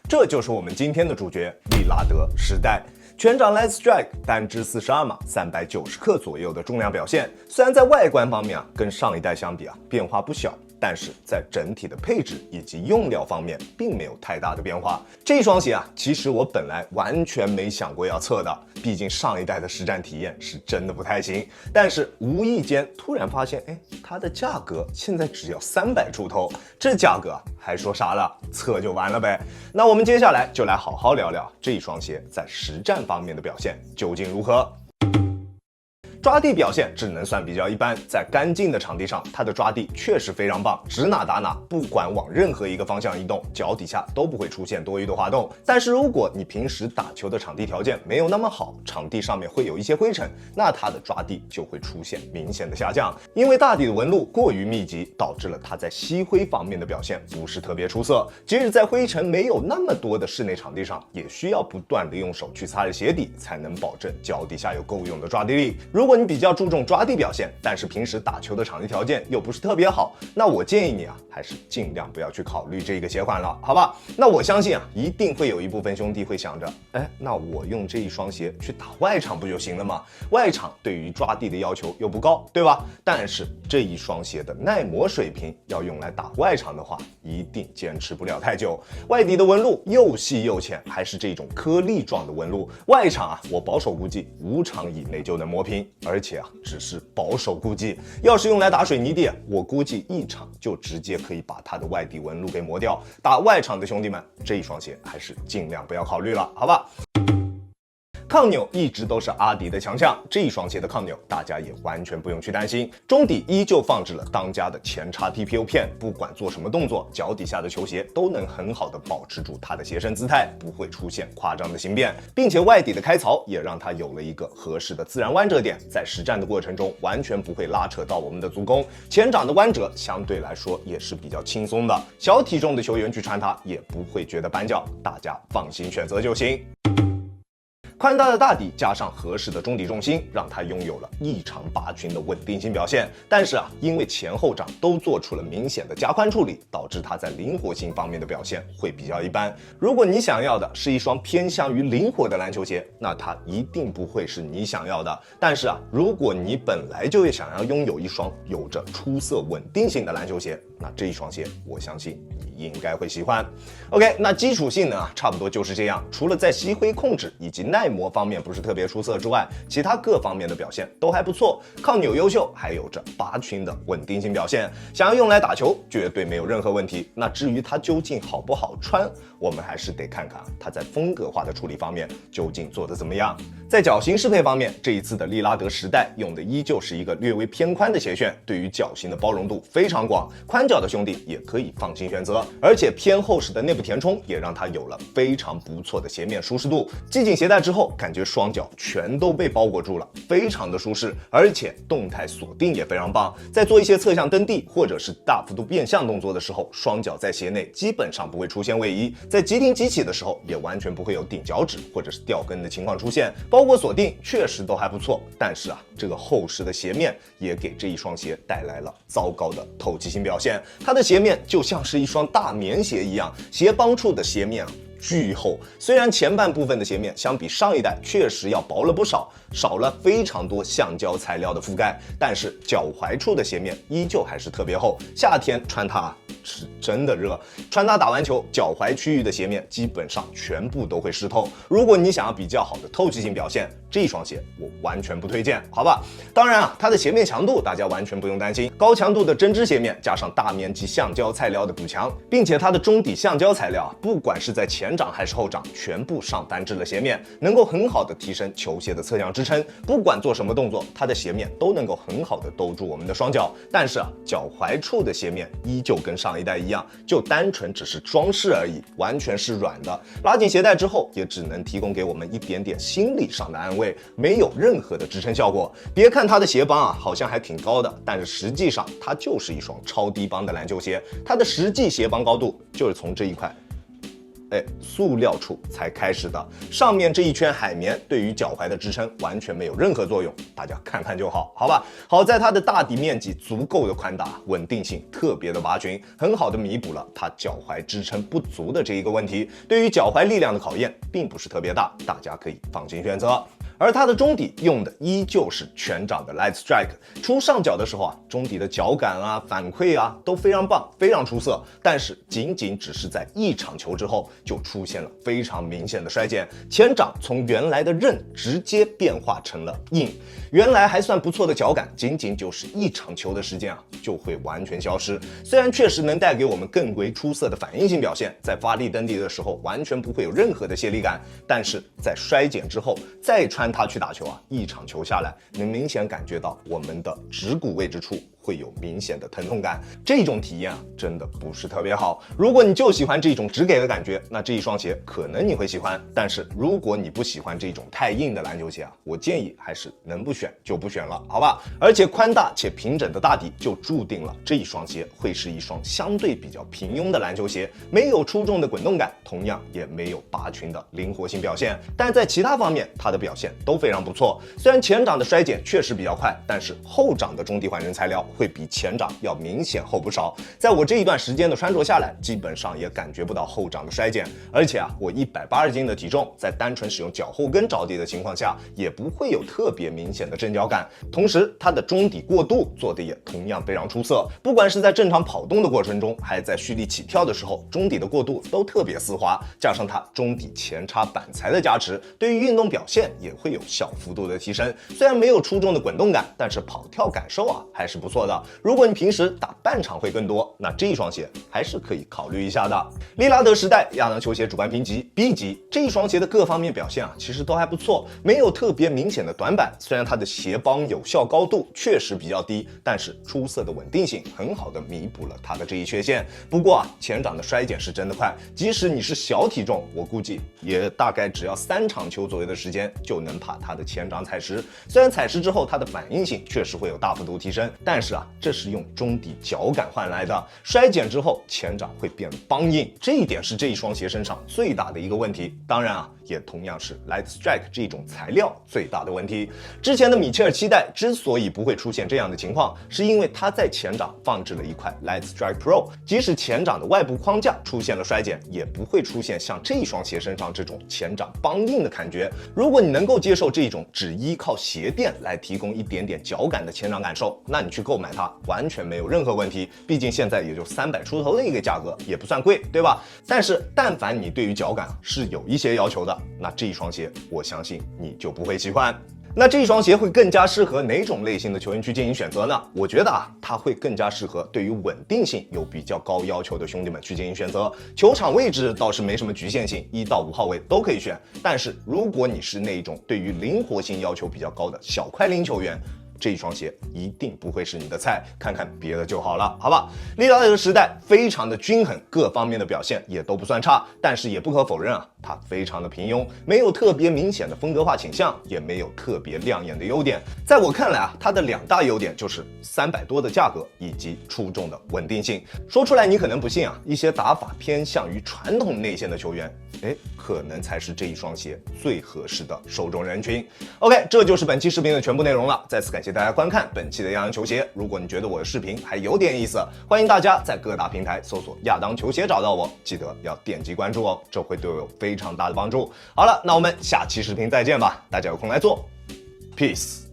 这就是我们今天的主角利拉德时代。全掌 Light Strike 单支42码390克左右的重量表现，虽然在外观方面跟上一代相比变化不小，但是在整体的配置以及用料方面并没有太大的变化。这双鞋其实我本来完全没想过要测的，毕竟上一代的实战体验是真的不太行。但是无意间突然发现，它的价格现在只要300出头，这价格还说啥了？测就完了呗。那我们接下来就来好好聊聊这一双鞋在实战方面的表现究竟如何。抓地表现只能算比较一般，在干净的场地上，它的抓地确实非常棒，指哪打哪，不管往任何一个方向移动，脚底下都不会出现多余的滑动。但是如果你平时打球的场地条件没有那么好，场地上面会有一些灰尘，那它的抓地就会出现明显的下降，因为大底的纹路过于密集，导致了它在吸灰方面的表现不是特别出色。即使在灰尘没有那么多的室内场地上，也需要不断的用手去擦着鞋底，才能保证脚底下有够用的抓地力。如果你比较注重抓地表现，但是平时打球的场地条件又不是特别好，那我建议你还是尽量不要去考虑这个鞋款了，好吧？那我相信一定会有一部分兄弟会想着，那我用这一双鞋去打外场不就行了吗？外场对于抓地的要求又不高，对吧？但是这一双鞋的耐磨水平要用来打外场的话，一定坚持不了太久。外底的纹路又细又浅，还是这种颗粒状的纹路，外场我保守估计5场以内就能磨平，而且只是保守估计，要是用来打水泥地，我估计1场就直接可以把它的外底纹路给磨掉。打外场的兄弟们，这一双鞋还是尽量不要考虑了，好吧？抗扭一直都是阿迪的强项，这一双鞋的抗扭大家也完全不用去担心，中底依旧放置了当家的前叉 TPO 片，不管做什么动作，脚底下的球鞋都能很好的保持住它的鞋身姿态，不会出现夸张的形变，并且外底的开槽也让它有了一个合适的自然弯折点，在实战的过程中完全不会拉扯到我们的足弓，前掌的弯折相对来说也是比较轻松的，小体重的球员去穿它也不会觉得绊脚，大家放心选择就行。宽大的大底加上合适的中底重心，让它拥有了异常拔群的稳定性表现。但是因为前后掌都做出了明显的加宽处理，导致它在灵活性方面的表现会比较一般。如果你想要的是一双偏向于灵活的篮球鞋，那它一定不会是你想要的。但是如果你本来就想要拥有一双有着出色稳定性的篮球鞋，那这一双鞋我相信你应该会喜欢。OK， 那基础性能差不多就是这样，除了在吸灰控制以及耐磨方面不是特别出色之外，其他各方面的表现都还不错，抗扭优秀，还有着拔群的稳定性表现，想要用来打球绝对没有任何问题。那至于它究竟好不好穿，我们还是得看看它在风格化的处理方面究竟做得怎么样。在脚型适配方面，这一次的利拉德时代用的依旧是一个略微偏宽的鞋楦，对于脚型的包容度非常广，宽脚的兄弟也可以放心选择，而且偏厚实的内部填充也让它有了非常不错的鞋面舒适度。系紧鞋带之后，感觉双脚全都被包裹住了，非常的舒适，而且动态锁定也非常棒。在做一些侧向蹬地或者是大幅度变向动作的时候，双脚在鞋内基本上不会出现位移，在急停急起的时候也完全不会有顶脚趾或者是掉跟的情况出现。包裹锁定确实都还不错，但是这个厚实的鞋面也给这一双鞋带来了糟糕的透气性表现。它的鞋面就像是一双大棉鞋一样，鞋帮处的鞋面巨厚，虽然前半部分的鞋面相比上一代确实要薄了不少，少了非常多橡胶材料的覆盖，但是脚踝处的鞋面依旧还是特别厚，夏天穿它是真的热，穿它打完球，脚踝区域的鞋面基本上全部都会湿透。如果你想要比较好的透气性表现，这一双鞋我完全不推荐，好吧？当然它的鞋面强度大家完全不用担心，高强度的针织鞋面加上大面积橡胶材料的补强，并且它的中底橡胶材料不管是在前掌还是后掌全部上单支了鞋面，能够很好的提升球鞋的侧向支撑，不管做什么动作，它的鞋面都能够很好的兜住我们的双脚。但是脚踝处的鞋面依旧跟上一代一样，就单纯只是装饰而已，完全是软的，拉紧鞋带之后也只能提供给我们一点点心理上的安慰，没有任何的支撑效果。别看它的鞋帮好像还挺高的，但是实际上它就是一双超低帮的篮球鞋，它的实际鞋帮高度就是从这一块塑料处才开始的。上面这一圈海绵对于脚踝的支撑完全没有任何作用，大家看看就好，好吧？好在它的大底面积足够的宽大，稳定性特别的拔群，很好的弥补了它脚踝支撑不足的这一个问题。对于脚踝力量的考验并不是特别大，大家可以放心选择。而它的中底用的依旧是全掌的 Light Strike， 出上脚的时候啊，中底的脚感啊、反馈啊都非常棒，非常出色。但是仅只是在一场球之后，就出现了非常明显的衰减，前掌从原来的韧直接变化成了硬，原来还算不错的脚感，仅就是一场球的时间啊，就会完全消失。虽然确实能带给我们更为出色的反应性表现，在发力蹬地的时候完全不会有任何的泄力感，但是在衰减之后再穿它去打球啊，一场球下来能明显感觉到我们的指骨位置处会有明显的疼痛感，这种体验啊真的不是特别好。如果你就喜欢这种直给的感觉，那这一双鞋可能你会喜欢，但是如果你不喜欢这种太硬的篮球鞋啊，我建议还是能不选就不选了，好吧？而且宽大且平整的大底就注定了这一双鞋会是一双相对比较平庸的篮球鞋，没有出众的滚动感，同样也没有拔群的灵活性表现，但在其他方面它的表现都非常不错。虽然前掌的衰减确实比较快，但是后掌的中底缓震材料会比前掌要明显厚不少。在我这一段时间的穿着下来，基本上也感觉不到后掌的衰减。而且啊，我180斤的体重，在单纯使用脚后跟着地的情况下，也不会有特别明显的震脚感。同时，它的中底过渡做的也同样非常出色。不管是在正常跑动的过程中，还是在蓄力起跳的时候，中底的过渡都特别丝滑。加上它中底前插板材的加持，对于运动表现也会有小幅度的提升。虽然没有出众的滚动感，但是跑跳感受啊还是不错的。如果你平时打半场会更多，那这一双鞋还是可以考虑一下的。利拉德时代亚当球鞋主观评级 B 级，这一双鞋的各方面表现啊其实都还不错，没有特别明显的短板。虽然它的鞋帮有效高度确实比较低，但是出色的稳定性很好的弥补了它的这一缺陷。不过啊，前掌的衰减是真的快，即使你是小体重，我估计也大概只要3场球左右的时间就能把它的前掌踩实。虽然踩实之后它的反应性确实会有大幅度提升，但是啊，这是用中底脚感换来的，衰减之后前掌会变梆硬，这一点是这一双鞋身上最大的一个问题。当然啊，也同样是 Light Strike 这种材料最大的问题。之前的米切尔7代之所以不会出现这样的情况，是因为它在前掌放置了一块 Light Strike Pro， 即使前掌的外部框架出现了衰减，也不会出现像这一双鞋身上这种前掌梆硬的感觉。如果你能够接受这种只依靠鞋垫来提供一点点脚感的前掌感受，那你去购买它完全没有任何问题。毕竟现在也就300出头的一个价格，也不算贵，对吧？但是但凡你对于脚感是有一些要求的，那这一双鞋我相信你就不会喜欢。那这一双鞋会更加适合哪种类型的球员去进行选择呢？我觉得啊，它会更加适合对于稳定性有比较高要求的兄弟们去进行选择。球场位置倒是没什么局限性，1到5号位都可以选。但是如果你是那种对于灵活性要求比较高的小快灵球员，这一双鞋一定不会是你的菜，看看别的就好了，好吧？利拉德时代非常的均衡，各方面的表现也都不算差，但是也不可否认啊，它非常的平庸，没有特别明显的风格化倾向，也没有特别亮眼的优点。在我看来啊，它的2大优点就是300多的价格以及出众的稳定性。说出来你可能不信啊，一些打法偏向于传统内线的球员，可能才是这一双鞋最合适的受众人群。OK， 这就是本期视频的全部内容了。再次感谢大家观看本期的亚当球鞋。如果你觉得我的视频还有点意思，欢迎大家在各大平台搜索亚当球鞋找到我，记得要点击关注哦，这会对我有非常大的帮助。好了，那我们下期视频再见吧，大家有空来做 ，Peace。